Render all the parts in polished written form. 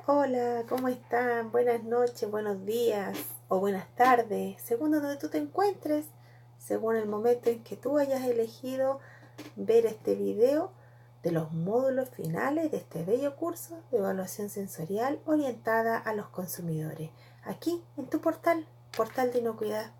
Hola, ¿cómo están? Buenas noches, buenos días o buenas tardes, según donde tú te encuentres, según el momento en que tú hayas elegido ver este video de los módulos finales de este bello curso de evaluación sensorial orientada a los consumidores, aquí en tu portal de inocuidad.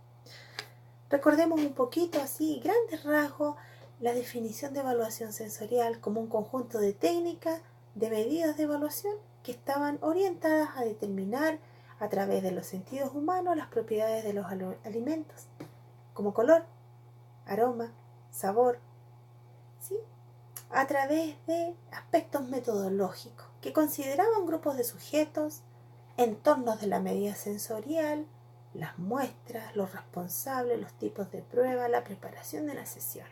Recordemos un poquito así, grandes rasgos, la definición de evaluación sensorial como un conjunto de técnicas, de medidas de evaluación que estaban orientadas a determinar a través de los sentidos humanos las propiedades de los alimentos, como color, aroma, sabor, ¿sí? A través de aspectos metodológicos que consideraban grupos de sujetos, entornos de la medida sensorial, las muestras, los responsables, los tipos de prueba, la preparación de la sesión.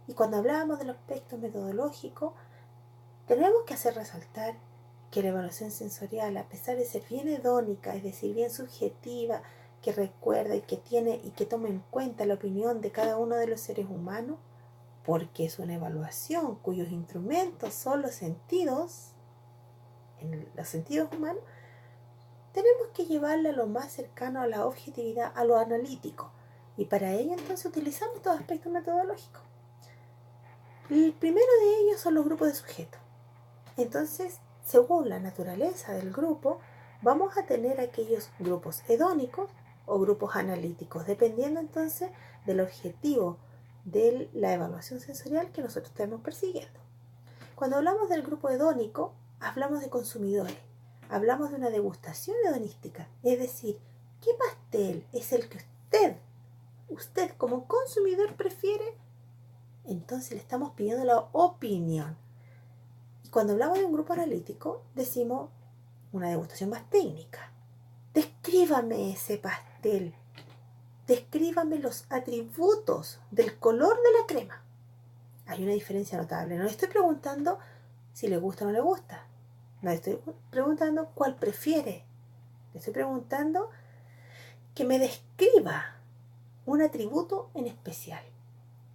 Y cuando hablábamos del aspecto metodológico, tenemos que hacer resaltar que la evaluación sensorial, a pesar de ser bien hedónica, es decir, bien subjetiva, que recuerda y que tiene y que toma en cuenta la opinión de cada uno de los seres humanos, porque es una evaluación cuyos instrumentos son los sentidos, en los sentidos humanos, tenemos que llevarla a lo más cercano a la objetividad, a lo analítico, y para ello entonces utilizamos estos aspectos metodológicos. El primero de ellos son los grupos de sujetos. Entonces, según la naturaleza del grupo, vamos a tener aquellos grupos hedónicos o grupos analíticos, dependiendo entonces del objetivo de la evaluación sensorial que nosotros estemos persiguiendo. Cuando hablamos del grupo hedónico, hablamos de consumidores, hablamos de una degustación hedonística, es decir, ¿qué pastel es el que usted como consumidor prefiere? Entonces le estamos pidiendo la opinión. Y cuando hablamos de un grupo analítico, decimos una degustación más técnica. Descríbame ese pastel, descríbame los atributos del color de la crema. Hay una diferencia notable. No le estoy preguntando si le gusta o no le gusta. No le estoy preguntando cuál prefiere. Le estoy preguntando que me describa un atributo en especial.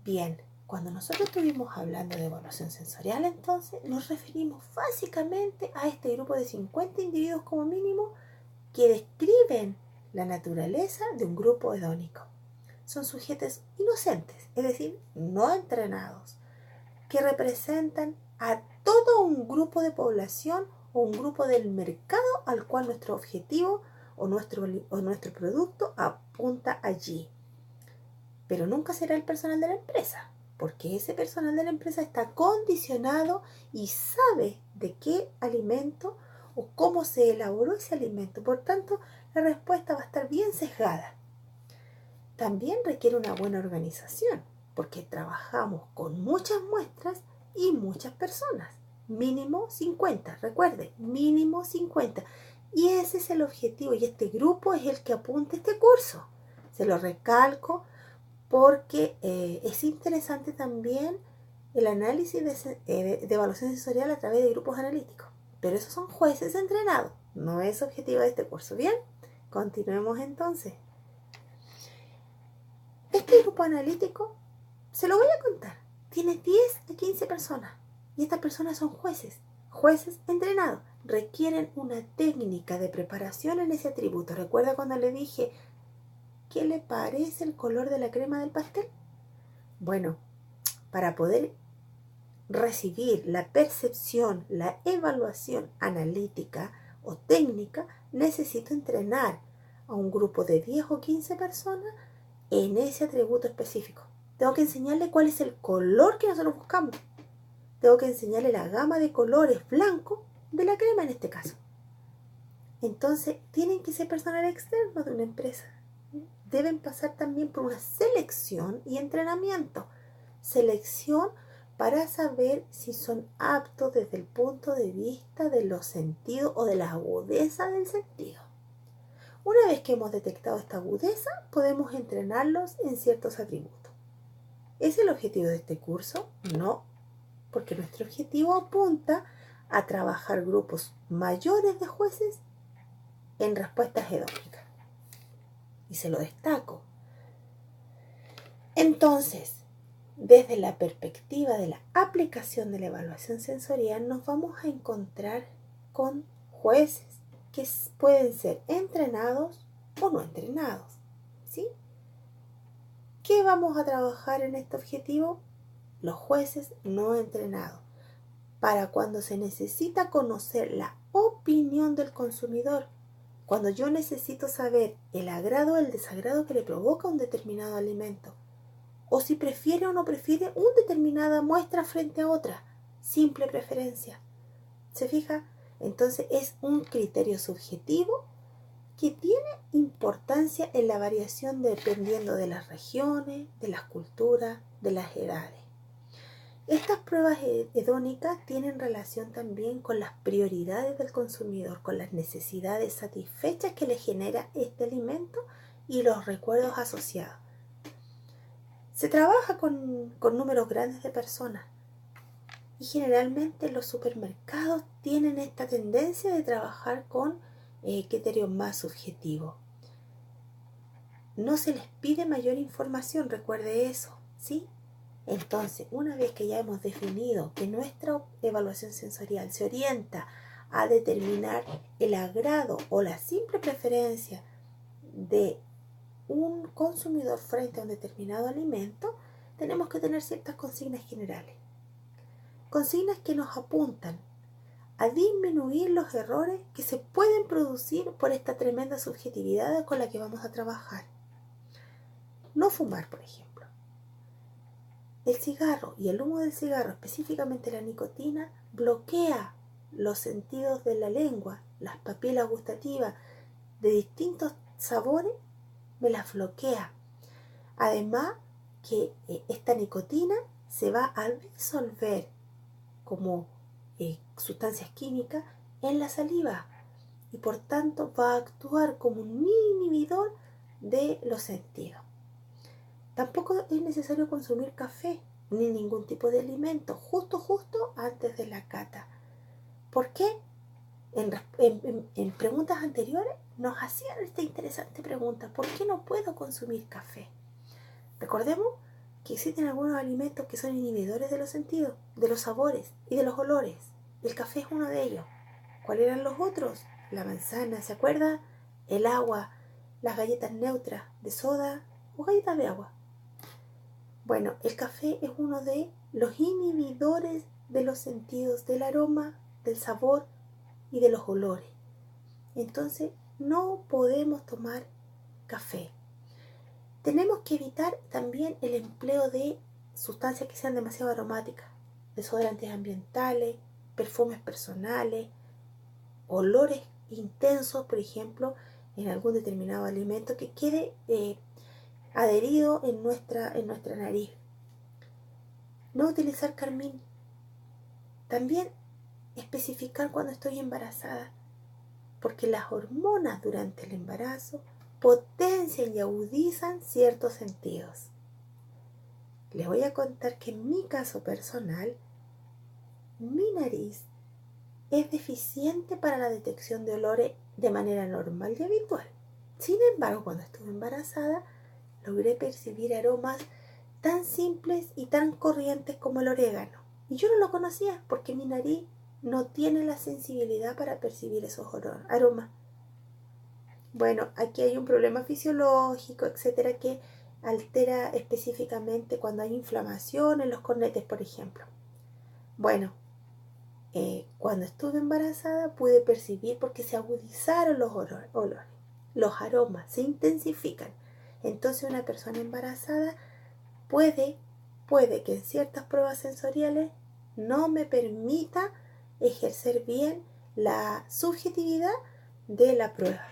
Bien, cuando nosotros estuvimos hablando de evaluación sensorial, entonces nos referimos básicamente a este grupo de 50 individuos como mínimo que describen la naturaleza de un grupo hedónico. Son sujetos inocentes, es decir, no entrenados, que representan a todo un grupo de población o un grupo del mercado al cual nuestro objetivo o nuestro producto apunta allí. Pero nunca será el personal de la empresa, porque ese personal de la empresa está condicionado y sabe de qué alimento o cómo se elaboró ese alimento. Por tanto, la respuesta va a estar bien sesgada. También requiere una buena organización, porque trabajamos con muchas muestras y muchas personas. Mínimo 50, recuerde, mínimo 50. Y ese es el objetivo, y este grupo es el que apunta este curso. Se lo recalco porque es interesante también el análisis de evaluación sensorial a través de grupos analíticos. Pero esos son jueces entrenados, no es objetivo de este curso. Bien, continuemos entonces. Este grupo analítico, se lo voy a contar, tiene 10 a 15 personas y estas personas son jueces entrenados. Requieren una técnica de preparación en ese atributo. ¿Recuerda cuando le dije qué le parece el color de la crema del pastel? Bueno, para poder recibir la percepción, la evaluación analítica o técnica, necesito entrenar a un grupo de 10 o 15 personas en ese atributo específico. Tengo que enseñarle cuál es el color que nosotros buscamos. Tengo que enseñarle la gama de colores blanco de la crema en este caso. Entonces, tienen que ser personal externo de una empresa. Deben pasar también por una selección y entrenamiento. Selección para saber si son aptos desde el punto de vista de los sentidos o de la agudeza del sentido. Una vez que hemos detectado esta agudeza, podemos entrenarlos en ciertos atributos. ¿Es el objetivo de este curso? No, porque nuestro objetivo apunta a trabajar grupos mayores de jueces en respuestas hedónicas. Y se lo destaco. Entonces, desde la perspectiva de la aplicación de la evaluación sensorial, nos vamos a encontrar con jueces que pueden ser entrenados o no entrenados, ¿sí? ¿Qué vamos a trabajar en este objetivo? Los jueces no entrenados, para cuando se necesita conocer la opinión del consumidor, cuando yo necesito saber el agrado o el desagrado que le provoca un determinado alimento, o si prefiere o no prefiere una determinada muestra frente a otra, simple preferencia. ¿Se fija? Entonces es un criterio subjetivo que tiene importancia en la variación dependiendo de las regiones, de las culturas, de las edades. Estas pruebas hedónicas tienen relación también con las prioridades del consumidor, con las necesidades satisfechas que le genera este alimento y los recuerdos asociados. Se trabaja con números grandes de personas y generalmente los supermercados tienen esta tendencia de trabajar con criterios más subjetivos. No se les pide mayor información, recuerde eso, ¿sí? Entonces, una vez que ya hemos definido que nuestra evaluación sensorial se orienta a determinar el agrado o la simple preferencia de un consumidor frente a un determinado alimento, tenemos que tener ciertas consignas generales. Consignas que nos apuntan a disminuir los errores que se pueden producir por esta tremenda subjetividad con la que vamos a trabajar. No fumar, por ejemplo. El cigarro y el humo del cigarro, específicamente la nicotina, bloquea los sentidos de la lengua, las papilas gustativas de distintos sabores, me las bloquea. Además que esta nicotina se va a disolver como sustancias químicas en la saliva y por tanto va a actuar como un inhibidor de los sentidos. Tampoco es necesario consumir café ni ningún tipo de alimento justo antes de la cata. ¿Por qué? En preguntas anteriores nos hacían esta interesante pregunta: ¿por qué no puedo consumir café? Recordemos que existen algunos alimentos que son inhibidores de los sentidos, de los sabores y de los olores. El café es uno de ellos. ¿Cuáles eran los otros? La manzana, ¿se acuerda? El agua, las galletas neutras de soda o galletas de agua. Bueno, el café es uno de los inhibidores de los sentidos, del aroma, del sabor y de los olores. Entonces, no podemos tomar café. Tenemos que evitar también el empleo de sustancias que sean demasiado aromáticas, desodorantes ambientales, perfumes personales, olores intensos, por ejemplo, en algún determinado alimento que quede adherido en nuestra nariz. No utilizar carmín. También especificar cuando estoy embarazada, porque las hormonas durante el embarazo potencian y agudizan ciertos sentidos. Les voy a contar que en mi caso personal, mi nariz es deficiente para la detección de olores de manera normal y habitual. Sin embargo, cuando estuve embarazada, logré percibir aromas tan simples y tan corrientes como el orégano. Y yo no lo conocía porque mi nariz no tiene la sensibilidad para percibir esos aromas. Bueno, aquí hay un problema fisiológico, etcétera, que altera específicamente cuando hay inflamación en los cornetes, por ejemplo. Bueno, cuando estuve embarazada pude percibir porque se agudizaron los olores, los aromas se intensifican. Entonces una persona embarazada puede que en ciertas pruebas sensoriales no me permita ejercer bien la subjetividad de la prueba.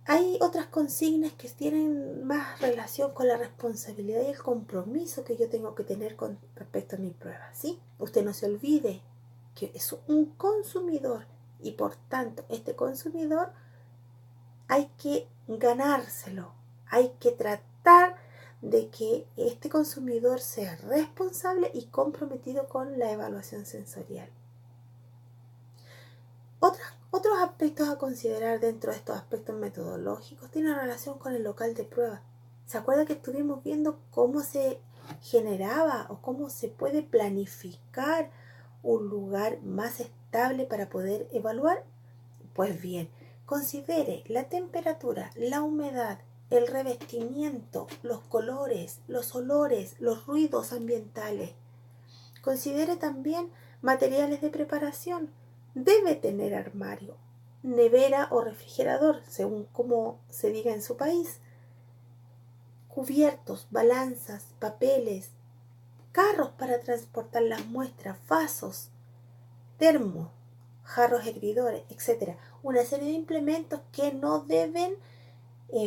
Hay otras consignas que tienen más relación con la responsabilidad y el compromiso que yo tengo que tener con respecto a mi prueba, ¿sí? Usted no se olvide que es un consumidor y por tanto este consumidor hay que ganárselo, hay que tratar de que este consumidor sea responsable y comprometido con la evaluación sensorial. Otros aspectos a considerar dentro de estos aspectos metodológicos tienen relación con el local de prueba. ¿Se acuerda que estuvimos viendo cómo se generaba o cómo se puede planificar un lugar más estable aceptable para poder evaluar? Pues bien, considere la temperatura, la humedad, el revestimiento, los colores, los olores, los ruidos ambientales. Considere también materiales de preparación. Debe tener armario, nevera o refrigerador, según como se diga en su país. Cubiertos, balanzas, papeles, carros para transportar las muestras, vasos, termos, jarros hervidores, etc. Una serie de implementos que no deben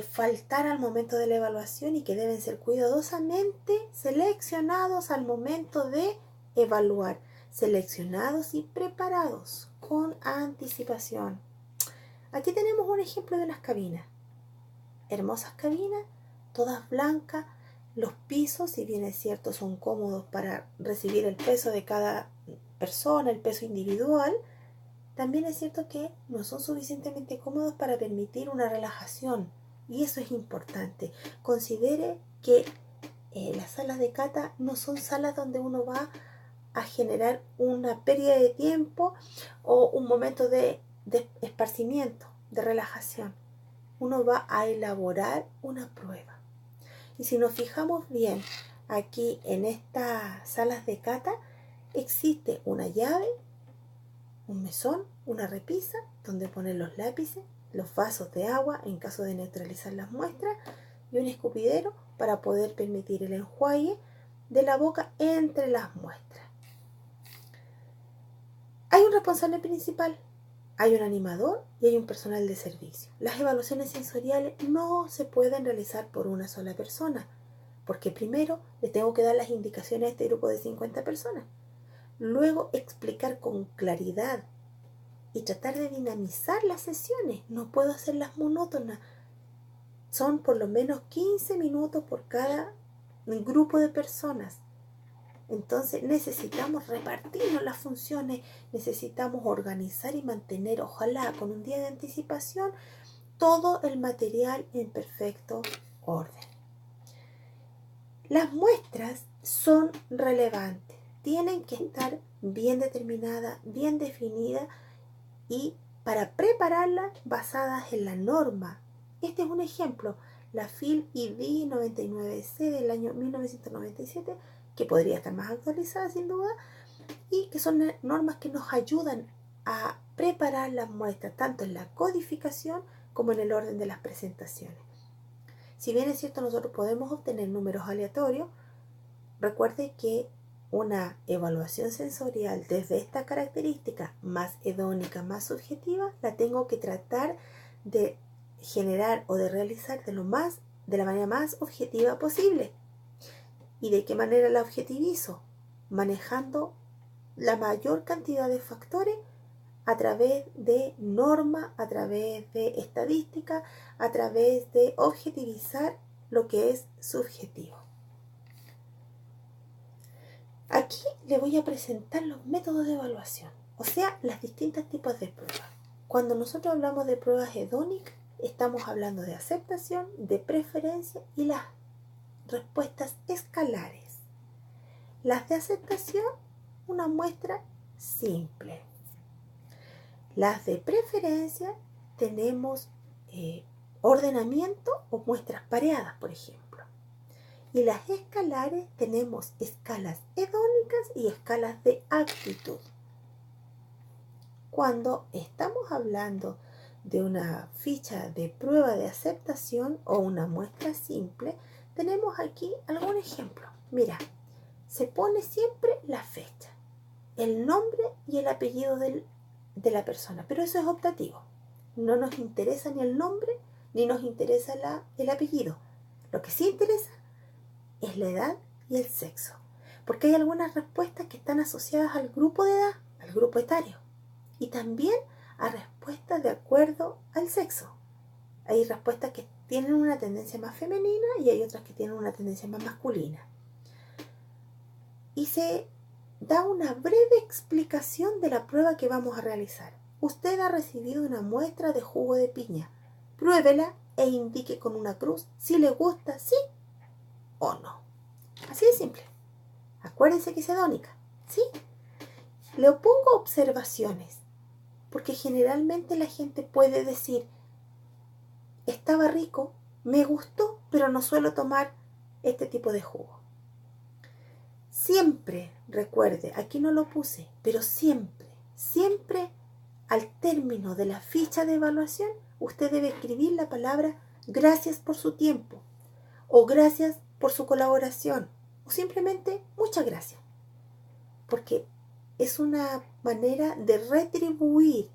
faltar al momento de la evaluación y que deben ser cuidadosamente seleccionados al momento de evaluar, seleccionados y preparados con anticipación. Aquí tenemos un ejemplo de unas cabinas, hermosas cabinas, todas blancas. Los pisos, si bien es cierto, son cómodos para recibir el peso de cada persona, el peso individual, también es cierto que no son suficientemente cómodos para permitir una relajación, y eso es importante. Considere que las salas de cata no son salas donde uno va a generar una pérdida de tiempo o un momento de esparcimiento, de relajación. Uno va a elaborar una prueba. Y si nos fijamos bien, aquí en estas salas de cata existe una llave, un mesón, una repisa donde poner los lápices, los vasos de agua en caso de neutralizar las muestras y un escupidero para poder permitir el enjuague de la boca entre las muestras. Hay un responsable principal, hay un animador y hay un personal de servicio. Las evaluaciones sensoriales no se pueden realizar por una sola persona, porque primero le tengo que dar las indicaciones a este grupo de 50 personas. Luego explicar con claridad y tratar de dinamizar las sesiones. No puedo hacerlas monótonas. Son por lo menos 15 minutos por cada grupo de personas. Entonces necesitamos repartirnos las funciones, necesitamos organizar y mantener, ojalá con un día de anticipación, todo el material en perfecto orden. Las muestras son relevantes, tienen que estar bien determinadas, bien definidas y para prepararlas basadas en la norma. Este es un ejemplo, la FIL ID 99C del año 1997, que podría estar más actualizada sin duda, y que son normas que nos ayudan a preparar las muestras, tanto en la codificación como en el orden de las presentaciones. Si bien es cierto, nosotros podemos obtener números aleatorios, recuerde que una evaluación sensorial desde esta característica más hedónica, más subjetiva, la tengo que tratar de generar o de realizar de la manera más objetiva posible. ¿Y de qué manera la objetivizo? Manejando la mayor cantidad de factores a través de norma, a través de estadística, a través de objetivizar lo que es subjetivo. Aquí le voy a presentar los métodos de evaluación, o sea, las distintos tipos de pruebas. Cuando nosotros hablamos de pruebas hedónicas, estamos hablando de aceptación, de preferencia y las respuestas escalares. Las de aceptación, una muestra simple. Las de preferencia tenemos ordenamiento o muestras pareadas, por ejemplo. Y las escalares tenemos escalas hedónicas y escalas de actitud. Cuando estamos hablando de una ficha de prueba de aceptación o una muestra simple, tenemos aquí algún ejemplo. Mira, se pone siempre la fecha, el nombre y el apellido de la persona, pero eso es optativo. No nos interesa ni el nombre ni nos interesa el apellido. Lo que sí interesa es la edad y el sexo, porque hay algunas respuestas que están asociadas al grupo de edad, al grupo etario, y también a respuestas de acuerdo al sexo. Hay respuestas que tienen una tendencia más femenina y hay otras que tienen una tendencia más masculina. Y se da una breve explicación de la prueba que vamos a realizar. Usted ha recibido una muestra de jugo de piña. Pruébela e indique con una cruz si le gusta sí o no. Así de simple. Acuérdense que es hedónica, ¿sí? le pongo observaciones, porque generalmente la gente puede decir, estaba rico, me gustó, pero no suelo tomar este tipo de jugo. Siempre, recuerde, aquí no lo puse, pero siempre al término de la ficha de evaluación, usted debe escribir la palabra gracias por su tiempo, o gracias por su colaboración, o simplemente muchas gracias. Porque es una manera de retribuir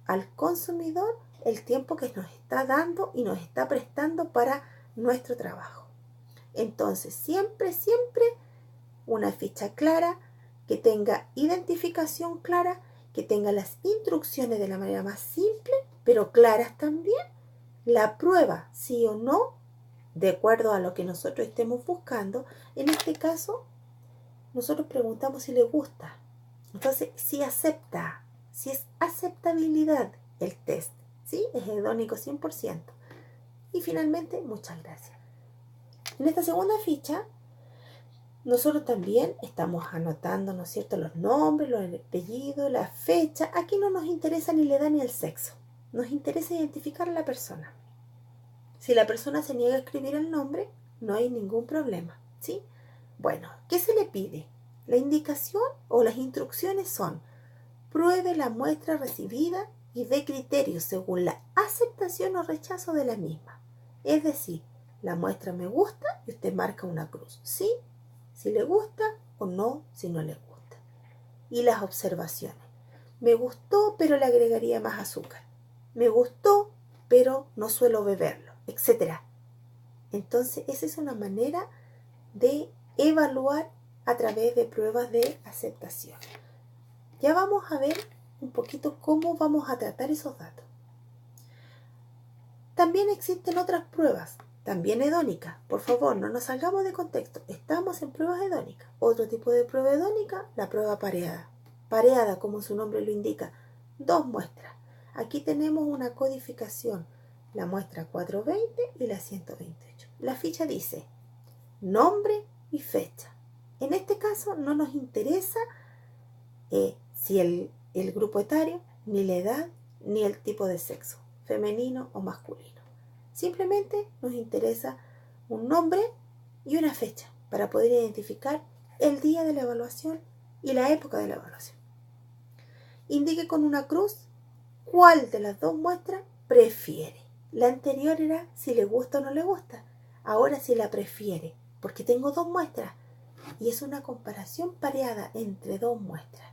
al consumidor el tiempo que nos está dando y nos está prestando para nuestro trabajo. Entonces, siempre una ficha clara, que tenga identificación clara, que tenga las instrucciones de la manera más simple, pero claras también. La prueba, sí o no, de acuerdo a lo que nosotros estemos buscando. En este caso, nosotros preguntamos si le gusta. Entonces, si acepta, si es aceptabilidad el test, ¿sí? Es hedónico 100%. Y finalmente, muchas gracias. En esta segunda ficha, nosotros también estamos anotando, ¿no es cierto?, los nombres, los apellidos, la fecha. Aquí no nos interesa ni la edad ni el sexo. Nos interesa identificar a la persona. Si la persona se niega a escribir el nombre, no hay ningún problema, ¿sí? Bueno, ¿qué se le pide? La indicación o las instrucciones son: pruebe la muestra recibida y dé criterios según la aceptación o rechazo de la misma. Es decir, la muestra me gusta y usted marca una cruz, ¿sí? Si le gusta, o no, si no le gusta. Y las observaciones. Me gustó, pero le agregaría más azúcar. Me gustó, pero no suelo beberlo, etc. Entonces, esa es una manera de evaluar a través de pruebas de aceptación. Ya vamos a ver un poquito cómo vamos a tratar esos datos. También existen otras pruebas, también hedónicas. Por favor, no nos salgamos de contexto. Estamos en pruebas hedónicas. Otro tipo de prueba hedónica, la prueba pareada. Pareada, como su nombre lo indica, 2 muestras. Aquí tenemos una codificación, la muestra 420 y la 128. La ficha dice nombre y fecha. En este caso no nos interesa si el grupo etario, ni la edad, ni el tipo de sexo, femenino o masculino. Simplemente nos interesa un nombre y una fecha para poder identificar el día de la evaluación y la época de la evaluación. Indique con una cruz cuál de las 2 muestras prefiere. La anterior era si le gusta o no le gusta. Ahora si la prefiere, porque tengo 2 muestras y es una comparación pareada entre 2 muestras.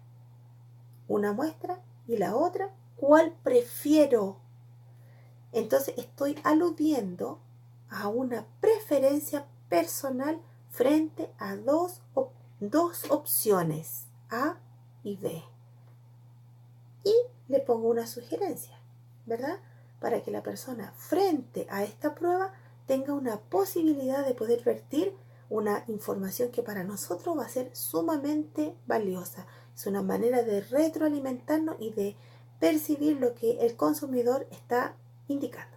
Una muestra y la otra, ¿cuál prefiero? Entonces estoy aludiendo a una preferencia personal frente a dos opciones, A y B. Y le pongo una sugerencia, ¿verdad? Para que la persona frente a esta prueba tenga una posibilidad de poder vertir una información que para nosotros va a ser sumamente valiosa. Es una manera de retroalimentarnos y de percibir lo que el consumidor está indicando.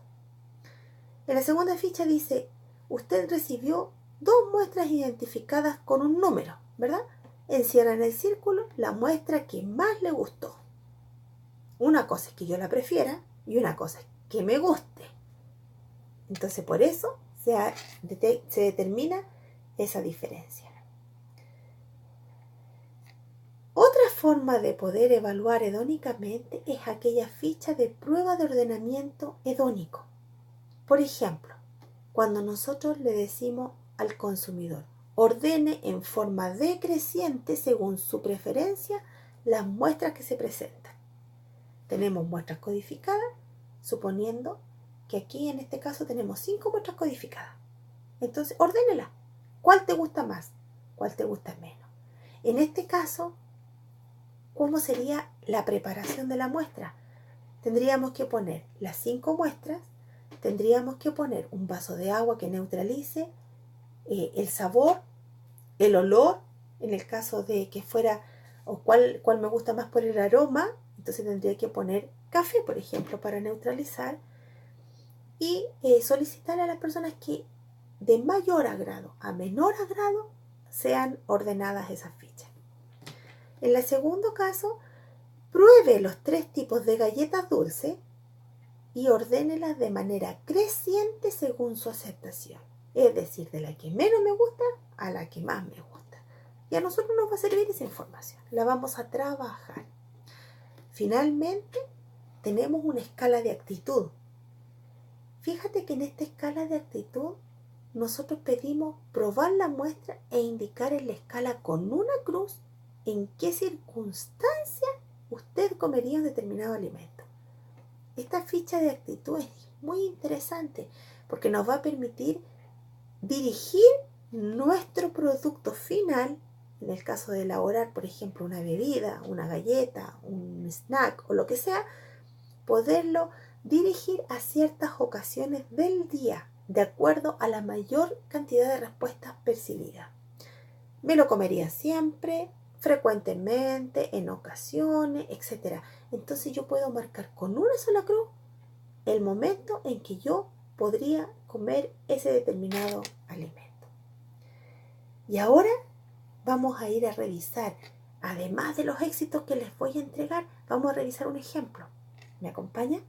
En la segunda ficha dice, usted recibió 2 muestras identificadas con un número, ¿verdad? Encierra en el círculo la muestra que más le gustó. Una cosa es que yo la prefiera y una cosa es que me guste. Entonces por eso se determina esa diferencia. Otra forma de poder evaluar hedónicamente es aquella ficha de prueba de ordenamiento hedónico. Por ejemplo, cuando nosotros le decimos al consumidor, ordene en forma decreciente según su preferencia las muestras que se presentan. Tenemos muestras codificadas, suponiendo que aquí en este caso tenemos 5 muestras codificadas. Entonces, ordénela. ¿Cuál te gusta más? ¿Cuál te gusta menos? En este caso, ¿cómo sería la preparación de la muestra? Tendríamos que poner las 5 muestras, tendríamos que poner un vaso de agua que neutralice el sabor, el olor, en el caso de que fuera, o cuál me gusta más por el aroma, entonces tendría que poner café, por ejemplo, para neutralizar, y solicitar a las personas que de mayor agrado a menor agrado sean ordenadas esas fichas. En el segundo caso, pruebe los 3 tipos de galletas dulces y ordénelas de manera creciente según su aceptación. Es decir, de la que menos me gusta a la que más me gusta. Y a nosotros nos va a servir esa información. La vamos a trabajar. Finalmente, tenemos una escala de actitud. Fíjate que en esta escala de actitud nosotros pedimos probar la muestra e indicar en la escala con una cruz en qué circunstancia usted comería un determinado alimento. Esta ficha de actitud es muy interesante porque nos va a permitir dirigir nuestro producto final, en el caso de elaborar, por ejemplo, una bebida, una galleta, un snack o lo que sea, poderlo dirigir a ciertas ocasiones del día, de acuerdo a la mayor cantidad de respuestas percibidas. Me lo comería siempre, frecuentemente, en ocasiones, etc. Entonces yo puedo marcar con una sola cruz el momento en que yo podría comer ese determinado alimento. Y ahora vamos a ir a revisar, además de los éxitos que les voy a entregar, vamos a revisar un ejemplo. ¿Me acompaña?